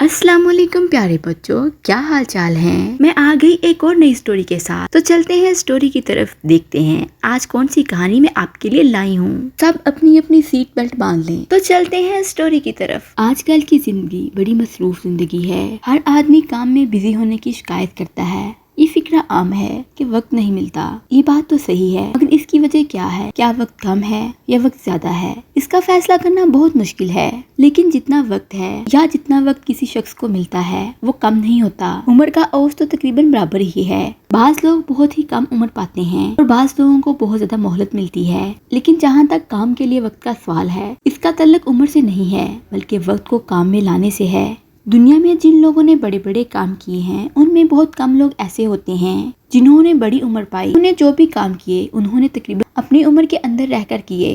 अस्सलाम वालेकुम प्यारे बच्चों, क्या हाल चाल हैं? मैं आ गई एक और नई स्टोरी के साथ। तो चलते हैं स्टोरी की तरफ, देखते हैं आज कौन सी कहानी मैं आपके लिए लाई हूँ। सब अपनी अपनी सीट बेल्ट बांध लें। तो चलते हैं स्टोरी की तरफ। आजकल की जिंदगी बड़ी मसरूफ जिंदगी है। हर आदमी काम में बिजी होने की शिकायत करता है। ये फिक्रा आम है कि वक्त नहीं मिलता। ये बात तो सही है, मगर इसकी वजह क्या है? क्या वक्त कम है या वक्त ज्यादा है? इसका फैसला करना बहुत मुश्किल है। लेकिन जितना वक्त है या जितना वक्त किसी शख्स को मिलता है वो कम नहीं होता। उम्र का औसत तो तकरीबन बराबर ही है। बाज लोग बहुत ही कम उम्र पाते हैं और बाज लोगों को बहुत ज्यादा मोहलत मिलती है। लेकिन जहाँ तक काम के लिए वक्त का सवाल है, इसका ताल्लुक उम्र से नहीं है बल्कि वक्त को काम में लाने से है। दुनिया में जिन लोगों ने बड़े बड़े काम किए हैं उनमें बहुत कम लोग ऐसे होते हैं जिन्होंने बड़ी उम्र पाई। उन्होंने जो भी काम किए उन्होंने तकरीबन अपनी उम्र के अंदर रहकर किए।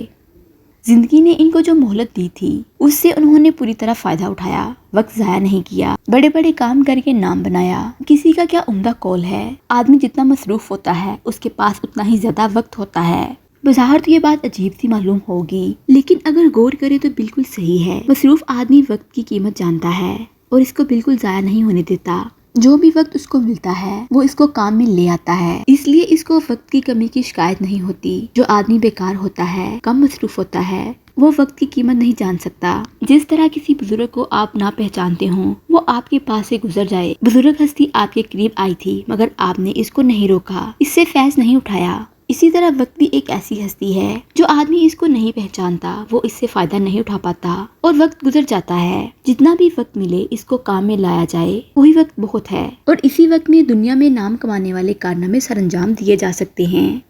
जिंदगी ने इनको जो मोहलत दी थी उससे उन्होंने पूरी तरह फायदा उठाया, वक्त जाया नहीं किया, बड़े बड़े काम करके नाम बनाया। किसी का क्या उम्दा कौल है, आदमी जितना मसरूफ होता है उसके पास उतना ही ज्यादा वक्त होता है। बाहर तो ये बात अजीब सी मालूम होगी, लेकिन अगर गौर करे तो बिल्कुल सही है। मसरूफ आदमी वक्त की कीमत जानता है और इसको बिल्कुल जाया नहीं होने देता। जो भी वक्त उसको मिलता है वो इसको काम में ले आता है, इसलिए इसको वक्त की कमी की शिकायत नहीं होती। जो आदमी बेकार होता है, कम मसरूफ होता है, वो वक्त की कीमत नहीं जान सकता। जिस तरह किसी बुजुर्ग को आप ना पहचानते हो, वो आपके पास से गुजर जाए। बुजुर्ग हस्ती आपके करीब आई थी मगर आपने इसको नहीं रोका, इससे फैज नहीं उठाया। इसी तरह वक्त भी एक ऐसी हस्ती है जो आदमी इसको नहीं पहचानता, वो इससे फायदा नहीं उठा पाता और वक्त गुजर जाता है। जितना भी वक्त मिले इसको काम में लाया जाए, वही वक्त बहुत है। और इसी वक्त में दुनिया में नाम कमाने वाले कारनामे सरअंजाम दिए जा सकते हैं।